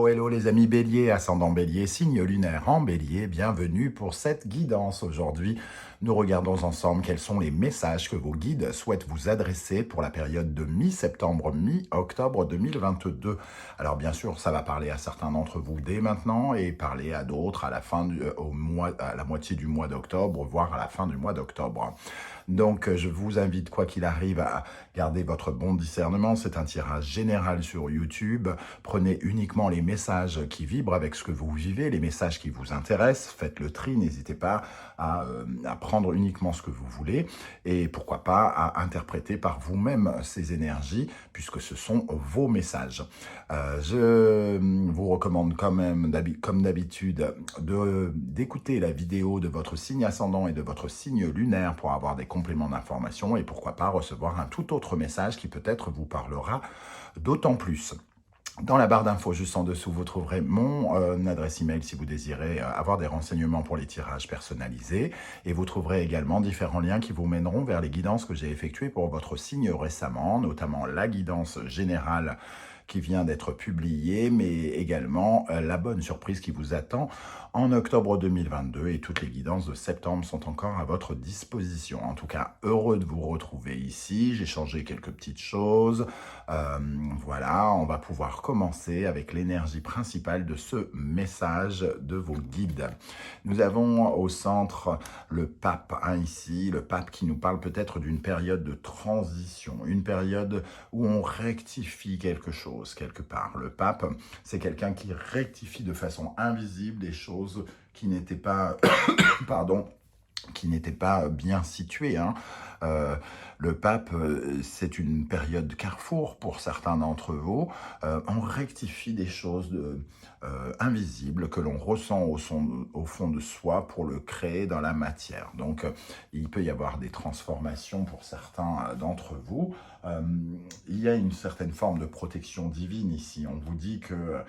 hello les amis béliers, ascendant bélier, signe lunaire en bélier, bienvenue pour cette guidance. Aujourd'hui, nous regardons ensemble quels sont les messages que vos guides souhaitent vous adresser pour la période de mi-septembre, mi-octobre 2022. Alors bien sûr, ça va parler à certains d'entre vous dès maintenant et parler à d'autres à la à la moitié du mois d'octobre, voire à la fin du mois d'octobre. Donc, je vous invite, quoi qu'il arrive, à garder votre bon discernement. C'est un tirage général sur YouTube. Prenez uniquement les messages qui vibrent avec ce que vous vivez, les messages qui vous intéressent. Faites le tri, n'hésitez pas à prendre uniquement ce que vous voulez et pourquoi pas à interpréter par vous-même ces énergies puisque ce sont vos messages. Je vous recommande quand même, comme d'habitude, d'écouter la vidéo de votre signe ascendant et de votre signe lunaire pour avoir des compléments d'information et pourquoi pas recevoir un tout autre message qui peut-être vous parlera d'autant plus. Dans la barre d'infos juste en dessous, vous trouverez mon adresse email si vous désirez avoir des renseignements pour les tirages personnalisés. Et vous trouverez également différents liens qui vous mèneront vers les guidances que j'ai effectuées pour votre signe récemment, notamment la guidance générale qui vient d'être publiée, mais également la bonne surprise qui vous attend en octobre 2022 et toutes les guidances de septembre sont encore à votre disposition. En tout cas, heureux de vous retrouver ici. J'ai changé quelques petites choses. Voilà, on va pouvoir commencer avec l'énergie principale de ce message de vos guides. Nous avons au centre le pape, ici, le pape qui nous parle peut-être d'une période de transition, une période où on rectifie quelque chose, quelque part. Le pape, c'est quelqu'un qui rectifie de façon invisible des choses qui n'étaient pas, pardon, qui n'étaient pas bien situées. Le pape, c'est une période carrefour pour certains d'entre vous. On rectifie des choses invisibles que l'on ressent au fond de soi pour le créer dans la matière. Donc, il peut y avoir des transformations pour certains d'entre vous. Il y a une certaine forme de protection divine ici. On vous dit que,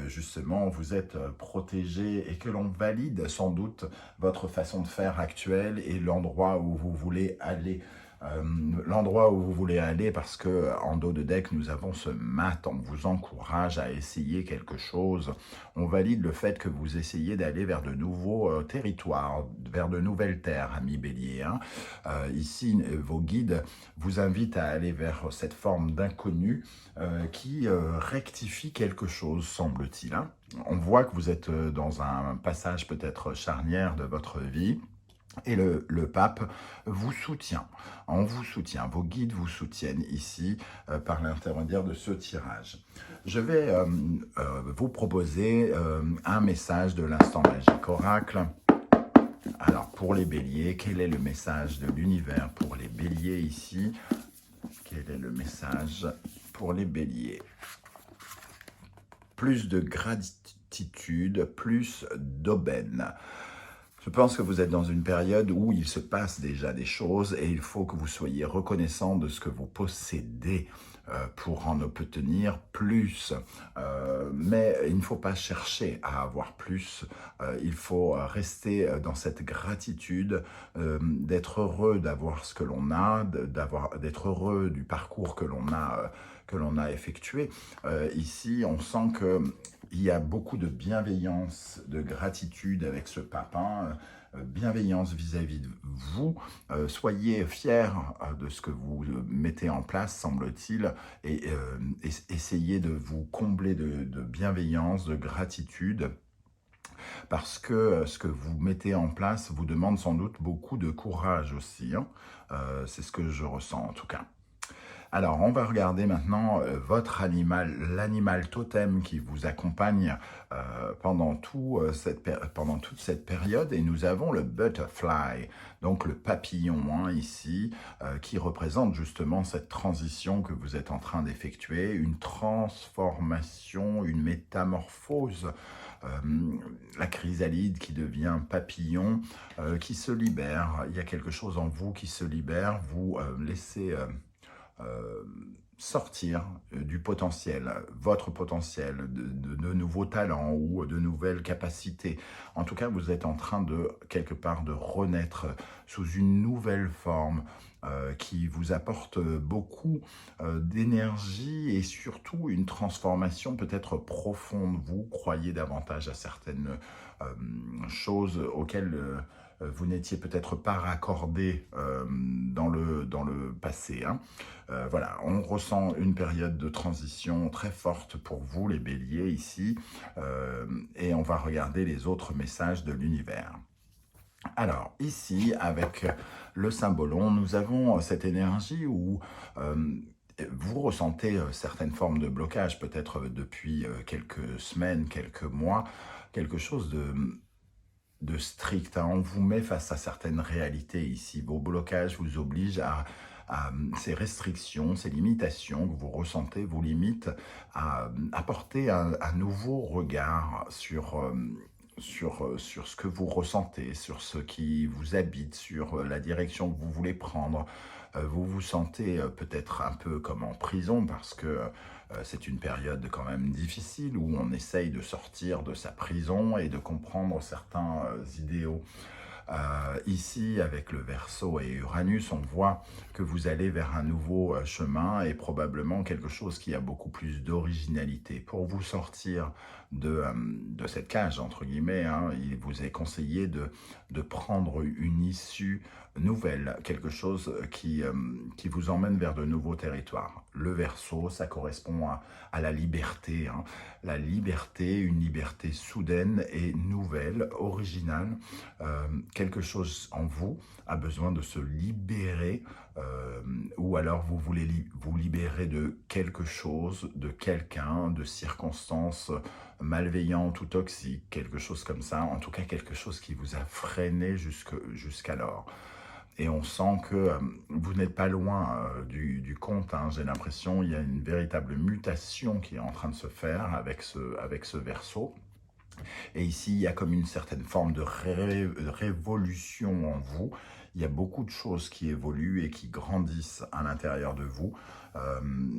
justement, vous êtes protégé et que l'on valide sans doute votre façon de faire actuelle et l'endroit où vous voulez aller. L'endroit où vous voulez aller parce que en dos de deck nous avons ce mat, on vous encourage à essayer quelque chose, on valide le fait que vous essayez d'aller vers de nouveaux territoires, vers de nouvelles terres, amis bélier. Ici vos guides vous invitent à aller vers cette forme d'inconnu qui rectifie quelque chose, semble-t-il. On voit que vous êtes dans un passage peut-être charnière de votre vie. Et le pape vous soutient, on vous soutient, vos guides vous soutiennent ici par l'intermédiaire de ce tirage. Je vais vous proposer un message de l'instant magique oracle. Alors pour les béliers, quel est le message de l'univers pour les béliers ici? Quel est le message pour les béliers? Plus de gratitude, plus d'aubaine. Je pense que vous êtes dans une période où il se passe déjà des choses et il faut que vous soyez reconnaissant de ce que vous possédez pour en obtenir plus. Mais il ne faut pas chercher à avoir plus. Il faut rester dans cette gratitude, d'être heureux d'avoir ce que l'on a, d'être heureux du parcours que l'on a effectué. Ici, on sent que il y a beaucoup de bienveillance, de gratitude avec ce papin, bienveillance vis-à-vis de vous. Soyez fiers de ce que vous mettez en place, semble-t-il, et essayez de vous combler de bienveillance, de gratitude, parce que ce que vous mettez en place vous demande sans doute beaucoup de courage aussi. C'est ce que je ressens en tout cas. Alors, on va regarder maintenant votre animal, l'animal totem qui vous accompagne pendant toute cette période. Et nous avons le butterfly, donc le papillon ici, qui représente justement cette transition que vous êtes en train d'effectuer, une transformation, une métamorphose. La chrysalide qui devient papillon, qui se libère. Il y a quelque chose en vous qui se libère, vous laissez sortir du potentiel, votre potentiel, de nouveaux talents ou de nouvelles capacités. En tout cas, vous êtes en train de, quelque part, de renaître sous une nouvelle forme qui vous apporte beaucoup d'énergie et surtout une transformation peut-être profonde. Vous croyez davantage à certaines euh, choses auxquelles vous n'étiez peut-être pas raccordé dans le passé. Hein. Voilà, on ressent une période de transition très forte pour vous, les béliers, ici, et on va regarder les autres messages de l'univers. Alors, ici, avec le symbolon, nous avons cette énergie où vous ressentez certaines formes de blocage, peut-être depuis quelques semaines, quelques mois, quelque chose de strict. Hein. On vous met face à certaines réalités ici. Vos blocages vous obligent à ces restrictions, ces limitations que vous ressentez, vous limitent à apporter un nouveau regard sur ce que vous ressentez, sur ce qui vous habite, sur la direction que vous voulez prendre. Vous vous sentez peut-être un peu comme en prison parce que c'est une période quand même difficile où on essaye de sortir de sa prison et de comprendre certains idéaux. Ici, avec le Verseau et Uranus, on voit que vous allez vers un nouveau chemin et probablement quelque chose qui a beaucoup plus d'originalité. Pour vous sortir de cette cage, entre guillemets, hein, il vous est conseillé de prendre une issue nouvelle, quelque chose qui vous emmène vers de nouveaux territoires. Le Verseau, ça correspond à la liberté. Hein. La liberté, une liberté soudaine et nouvelle, originale. Quelque chose en vous a besoin de se libérer ou alors vous voulez vous libérer de quelque chose, de quelqu'un, de circonstances malveillantes ou toxiques, quelque chose comme ça, en tout cas quelque chose qui vous a freiné jusqu'alors. Et on sent que vous n'êtes pas loin du compte. Hein. J'ai l'impression qu'il y a une véritable mutation qui est en train de se faire avec ce Verseau. Et ici, il y a comme une certaine forme de révolution en vous. Il y a beaucoup de choses qui évoluent et qui grandissent à l'intérieur de vous.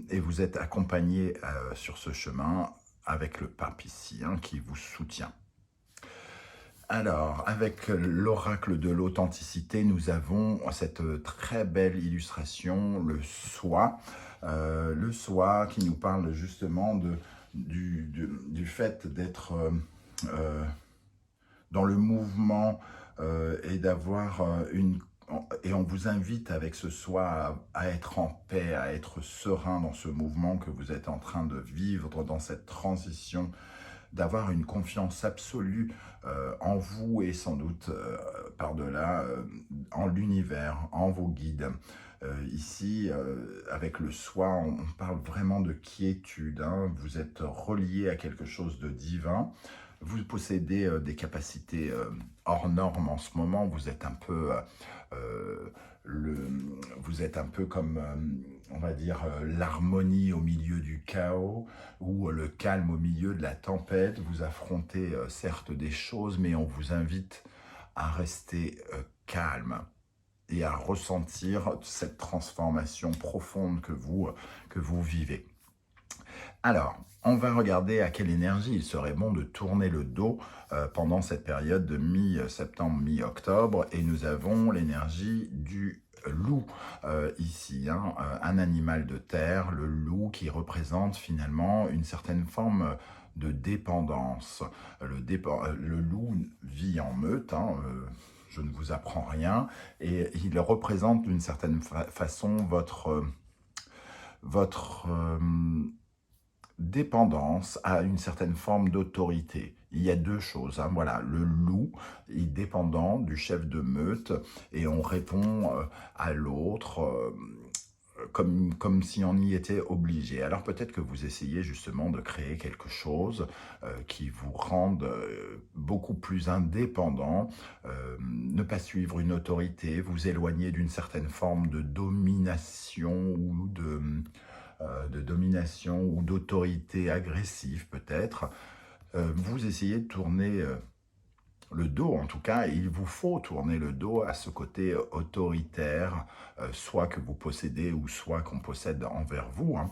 Et vous êtes accompagné sur ce chemin avec le pape ici, hein, qui vous soutient. Alors, avec l'oracle de l'authenticité, nous avons cette très belle illustration, le soi. Le soi qui nous parle justement du fait d'être dans le mouvement et d'avoir et on vous invite avec ce soi à être en paix, à être serein dans ce mouvement que vous êtes en train de vivre, dans cette transition, d'avoir une confiance absolue en vous et sans doute par-delà en l'univers, en vos guides. Ici, avec le soi, on parle vraiment de quiétude. Hein. Vous êtes relié à quelque chose de divin. Vous possédez des capacités hors normes en ce moment. Vous êtes un peu vous êtes un peu comme, on va dire, l'harmonie au milieu du chaos ou le calme au milieu de la tempête. Vous affrontez certes des choses, mais on vous invite à rester calme et à ressentir cette transformation profonde que vous vivez. Alors, on va regarder à quelle énergie il serait bon de tourner le dos pendant cette période de mi-septembre, mi-octobre. Et nous avons l'énergie du loup ici, hein, un animal de terre, le loup qui représente finalement une certaine forme de dépendance. Le loup vit en meute, hein, je ne vous apprends rien, et il représente d'une certaine façon votre dépendance à une certaine forme d'autorité. Il y a deux choses. Hein, voilà, le loup est dépendant du chef de meute et on répond à l'autre comme si on y était obligé. Alors peut-être que vous essayez justement de créer quelque chose qui vous rende beaucoup plus indépendant, ne pas suivre une autorité, vous éloigner d'une certaine forme de domination ou de domination ou d'autorité agressive peut-être. Vous essayez de tourner le dos, en tout cas, il vous faut tourner le dos à ce côté autoritaire, soit que vous possédez ou soit qu'on possède envers vous, hein.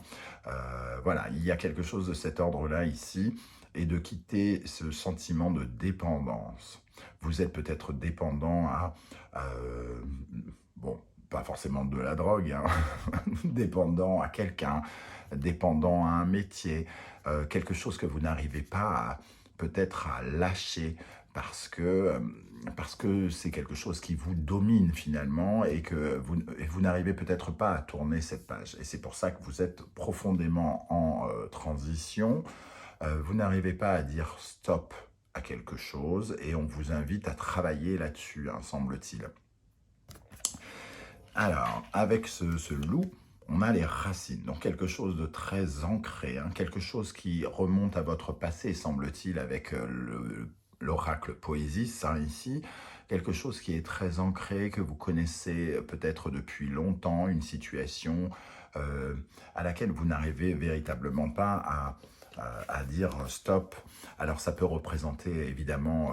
Voilà, il y a quelque chose de cet ordre-là ici, et de quitter ce sentiment de dépendance. Vous êtes peut-être dépendant à, bon, pas forcément de la drogue, hein, dépendant à quelqu'un, dépendant à un métier, quelque chose que vous n'arrivez pas peut-être à lâcher parce que c'est quelque chose qui vous domine finalement et que vous n'arrivez peut-être pas à tourner cette page. Et c'est pour ça que vous êtes profondément en transition. Vous n'arrivez pas à dire stop à quelque chose et on vous invite à travailler là-dessus, hein, semble-t-il. Alors, avec ce loup, on a les racines, donc quelque chose de très ancré, hein, quelque chose qui remonte à votre passé, semble-t-il, avec l'oracle Poésis, hein, ici, quelque chose qui est très ancré, que vous connaissez peut-être depuis longtemps, une situation à laquelle vous n'arrivez véritablement pas à dire stop. Alors ça peut représenter évidemment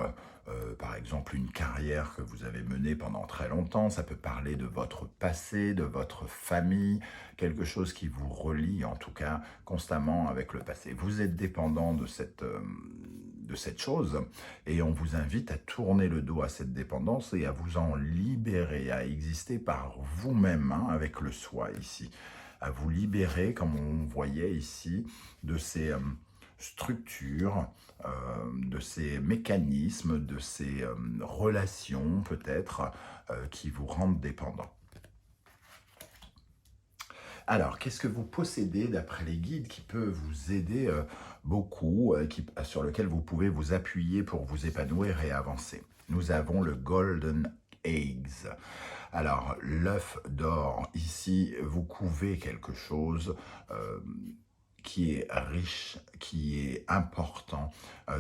par exemple une carrière que vous avez menée pendant très longtemps, ça peut parler de votre passé, de votre famille, quelque chose qui vous relie en tout cas constamment avec le passé. Vous êtes dépendant de cette chose et on vous invite à tourner le dos à cette dépendance et à vous en libérer, à exister par vous-même, hein, avec le soi ici, à vous libérer, comme on voyait ici, de ces structures, de ces mécanismes, de ces relations peut-être qui vous rendent dépendant. Alors, qu'est-ce que vous possédez d'après les guides qui peut vous aider beaucoup, sur lequel vous pouvez vous appuyer pour vous épanouir et avancer? Nous avons le Golden Eggs. Alors, l'œuf d'or, ici, vous couvez quelque chose qui est riche, qui est important,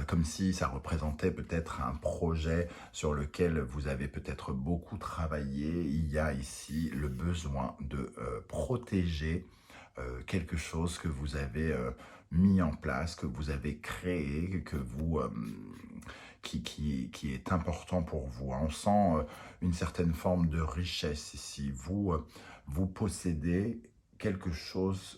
comme si ça représentait peut-être un projet sur lequel vous avez peut-être beaucoup travaillé. Il y a ici le besoin de protéger quelque chose que vous avez mis en place, que vous avez créé, que vous, qui est important pour vous. On sent une certaine forme de richesse ici. Vous possédez quelque chose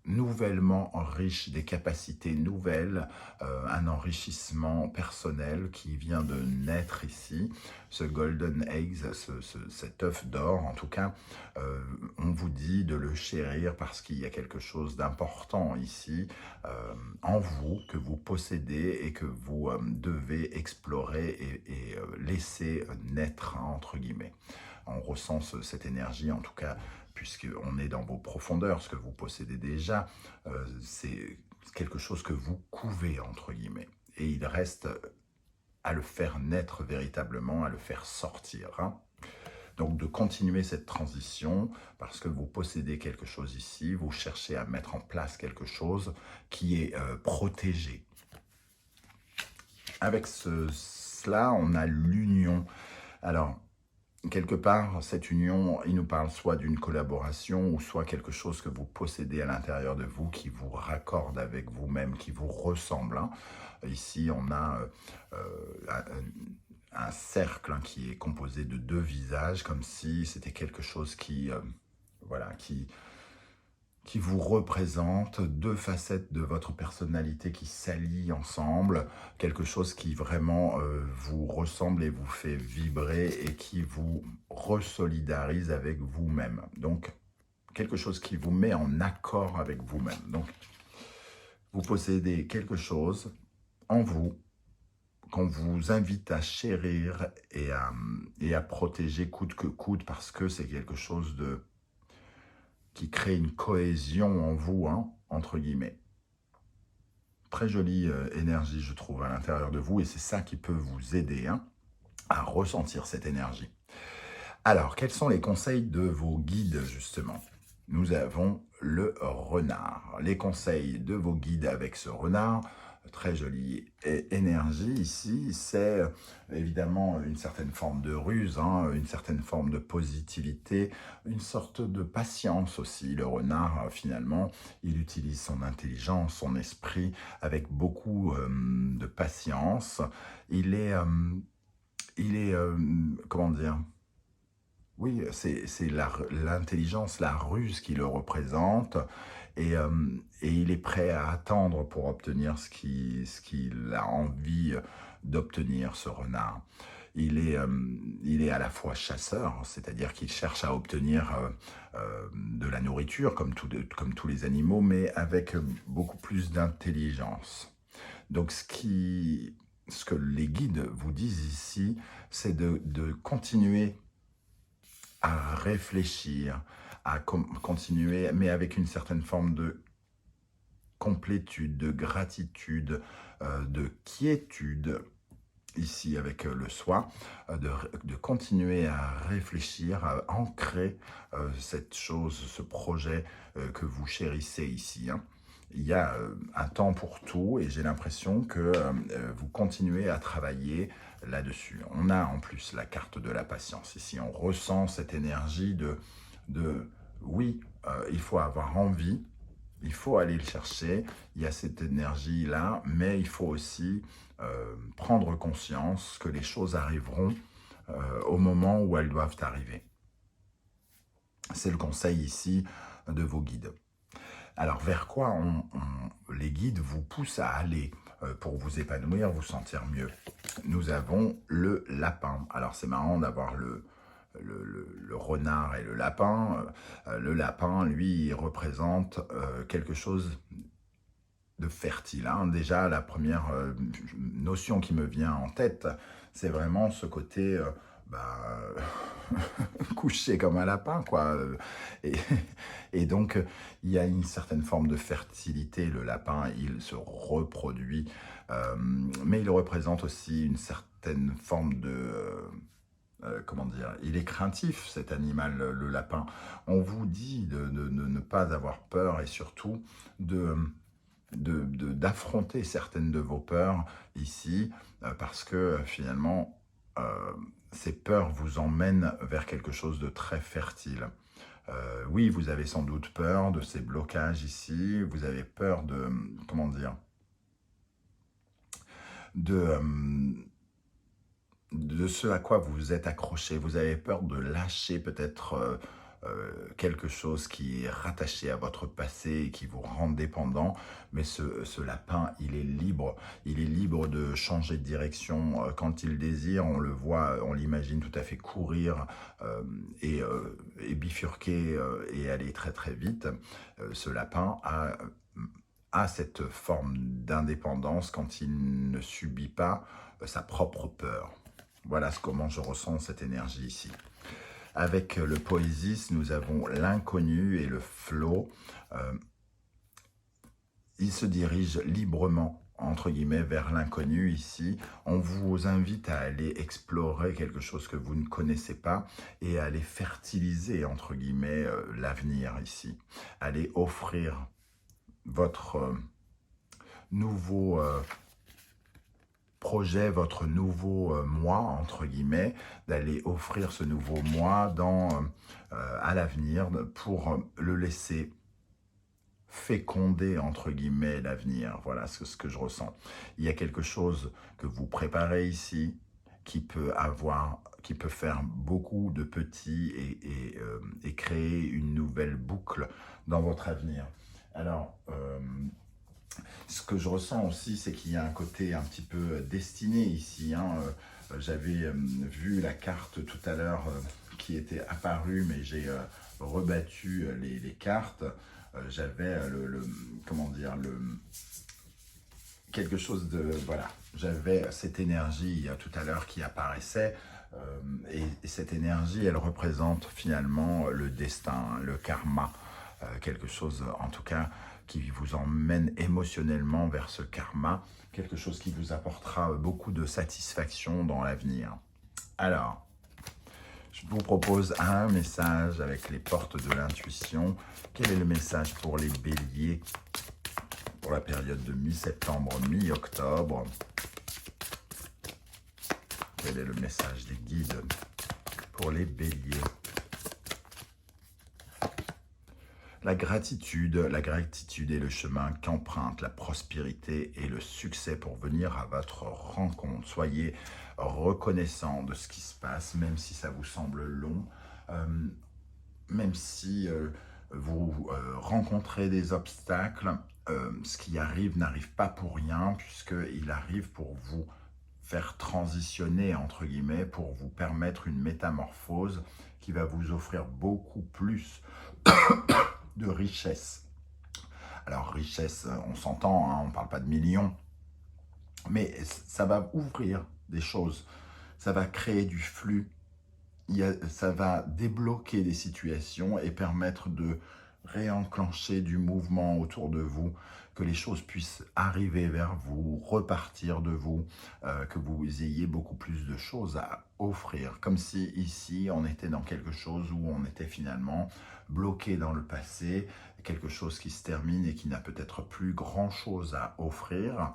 nouvellement riche, des capacités nouvelles, un enrichissement personnel qui vient de naître ici. Ce Golden Eggs, cet œuf d'or, en tout cas, on vous dit de le chérir parce qu'il y a quelque chose d'important ici en vous, que vous possédez et que vous devez explorer et laisser naître, hein, entre guillemets. On ressent cette énergie, en tout cas, puisqu'on est dans vos profondeurs, ce que vous possédez déjà, c'est quelque chose que vous couvez, entre guillemets. Et il reste à le faire naître véritablement, à le faire sortir, hein. Donc de continuer cette transition, parce que vous possédez quelque chose ici, vous cherchez à mettre en place quelque chose qui est protégé. Avec cela, on a l'union. Alors, quelque part, cette union, il nous parle soit d'une collaboration ou soit quelque chose que vous possédez à l'intérieur de vous qui vous raccorde avec vous-même, qui vous ressemble, hein. Ici, on a un cercle, hein, qui est composé de deux visages, comme si c'était quelque chose qui, voilà, qui vous représente, deux facettes de votre personnalité qui s'allient ensemble, quelque chose qui vraiment vous ressemble et vous fait vibrer et qui vous resolidarise avec vous-même. Donc, quelque chose qui vous met en accord avec vous-même. Donc, vous possédez quelque chose en vous qu'on vous invite à chérir et à protéger coûte que coûte parce que c'est quelque chose qui crée une cohésion en vous, hein, entre guillemets. Très jolie énergie, je trouve, à l'intérieur de vous, et c'est ça qui peut vous aider, hein, à ressentir cette énergie. Alors, quels sont les conseils de vos guides, justement? Nous avons le renard. Les conseils de vos guides avec ce renard, très jolie énergie ici. C'est évidemment une certaine forme de ruse, hein, une certaine forme de positivité, une sorte de patience aussi. Le renard, finalement, il utilise son intelligence, son esprit avec beaucoup de patience. Il est, comment dire, oui, c'est l'intelligence, la ruse qui le représente, et il est prêt à attendre pour obtenir ce qu'il a envie d'obtenir, ce renard. Il est à la fois chasseur, c'est-à-dire qu'il cherche à obtenir de la nourriture, comme tous les animaux, mais avec beaucoup plus d'intelligence. Donc ce que les guides vous disent ici, c'est de continuer à réfléchir, à continuer, mais avec une certaine forme de complétude, de gratitude, de quiétude, ici avec le soi, de continuer à réfléchir, à ancrer cette chose, ce projet que vous chérissez ici, hein. Il y a un temps pour tout et j'ai l'impression que vous continuez à travailler là-dessus. On a en plus la carte de la patience ici. On ressent cette énergie oui, il faut avoir envie, il faut aller le chercher. Il y a cette énergie-là, mais il faut aussi prendre conscience que les choses arriveront au moment où elles doivent arriver. C'est le conseil ici de vos guides. Alors, vers quoi les guides vous poussent à aller pour vous épanouir, vous sentir mieux? Nous avons le lapin. Alors, c'est marrant d'avoir le renard et le lapin. Le lapin, lui, il représente quelque chose de fertile, hein. Déjà, la première notion qui me vient en tête, c'est vraiment ce côté couché comme un lapin, quoi. Et, et donc, il y a une certaine forme de fertilité. Le lapin, il se reproduit, mais il représente aussi une certaine forme de... comment dire, il est craintif, cet animal, le lapin. On vous dit de ne pas avoir peur et surtout d'affronter certaines de vos peurs ici, parce que finalement, ces peurs vous emmènent vers quelque chose de très fertile. Oui, vous avez sans doute peur de ces blocages ici, vous avez peur de, comment dire, de ce à quoi vous vous êtes accroché. Vous avez peur de lâcher peut-être quelque chose qui est rattaché à votre passé et qui vous rend dépendant. Mais ce lapin, il est libre. Il est libre de changer de direction quand il désire. On le voit, on l'imagine tout à fait courir et bifurquer et aller très très vite. Ce lapin a cette forme d'indépendance quand il ne subit pas sa propre peur. Voilà comment je ressens cette énergie ici. Avec le Poésis, nous avons l'inconnu et le flot. Il se dirige librement, entre guillemets, vers l'inconnu ici. On vous invite à aller explorer quelque chose que vous ne connaissez pas et à aller fertiliser, entre guillemets, l'avenir ici. Aller offrir votre nouveau projet, votre nouveau moi, entre guillemets, d'aller offrir ce nouveau moi à l'avenir pour le laisser féconder, entre guillemets, l'avenir. Voilà ce que je ressens. Il y a quelque chose que vous préparez ici qui peut faire beaucoup de petits et créer une nouvelle boucle dans votre avenir. Alors, ce que je ressens aussi, c'est qu'il y a un côté un petit peu destiné ici, hein. J'avais vu la carte tout à l'heure qui était apparue, mais j'ai rebattu les cartes. J'avais comment dire, quelque chose de... Voilà, j'avais cette énergie tout à l'heure qui apparaissait. Et cette énergie, elle représente finalement le destin, le karma. Quelque chose, en tout cas, qui vous emmène émotionnellement vers ce karma, quelque chose qui vous apportera beaucoup de satisfaction dans l'avenir. Alors, je vous propose un message avec les portes de l'intuition. Quel est le message pour les béliers pour la période de mi-septembre, mi-octobre. Quel est le message des guides pour les béliers? La gratitude est le chemin qu'emprunte la prospérité et le succès pour venir à votre rencontre. Soyez reconnaissant de ce qui se passe, même si ça vous semble long, même si vous rencontrez des obstacles. Ce qui arrive n'arrive pas pour rien, puisqu'il arrive pour vous faire transitionner, entre guillemets, pour vous permettre une métamorphose qui va vous offrir beaucoup plus de richesse. Alors richesse, on s'entend, hein, on ne parle pas de millions, mais ça va ouvrir des choses, ça va créer du flux, ça va débloquer des situations et permettre de réenclencher du mouvement autour de vous, que les choses puissent arriver vers vous, repartir de vous, que vous ayez beaucoup plus de choses à offrir. Comme si ici, on était dans quelque chose où on était finalement bloqué dans le passé, quelque chose qui se termine et qui n'a peut-être plus grand-chose à offrir.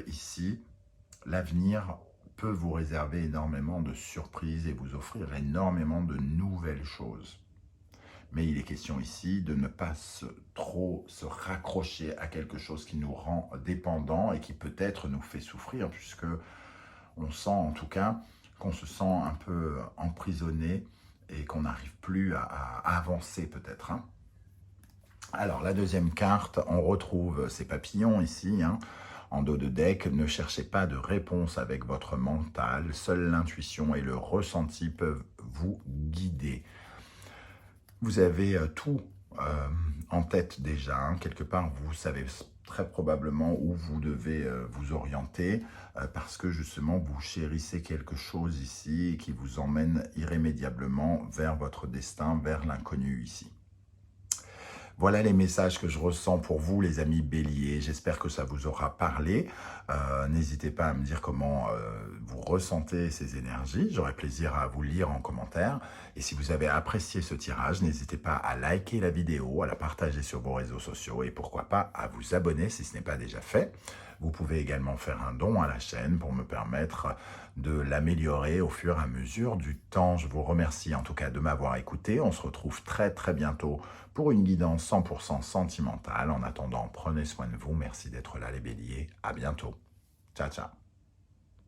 Ici, l'avenir peut vous réserver énormément de surprises et vous offrir énormément de nouvelles choses. Mais il est question ici de ne pas trop se raccrocher à quelque chose qui nous rend dépendants et qui peut-être nous fait souffrir, puisque on sent en tout cas qu'on se sent un peu emprisonné et qu'on n'arrive plus à avancer peut-être. Hein. Alors la deuxième carte, on retrouve ces papillons ici, hein. En dos de deck, ne cherchez pas de réponse avec votre mental, seule l'intuition et le ressenti peuvent vous guider. Vous avez tout en tête déjà, hein. Quelque part vous savez très probablement où vous devez vous orienter parce que justement vous chérissez quelque chose ici et qui vous emmène irrémédiablement vers votre destin, vers l'inconnu ici. Voilà les messages que je ressens pour vous, les amis béliers. J'espère que ça vous aura parlé. N'hésitez pas à me dire comment vous ressentez ces énergies. J'aurai plaisir à vous lire en commentaire. Et si vous avez apprécié ce tirage, n'hésitez pas à liker la vidéo, à la partager sur vos réseaux sociaux et pourquoi pas à vous abonner si ce n'est pas déjà fait. Vous pouvez également faire un don à la chaîne pour me permettre de l'améliorer au fur et à mesure du temps. Je vous remercie en tout cas de m'avoir écouté. On se retrouve très bientôt pour une guidance 100% sentimentale. En attendant, prenez soin de vous. Merci d'être là les béliers. À bientôt. Ciao, ciao.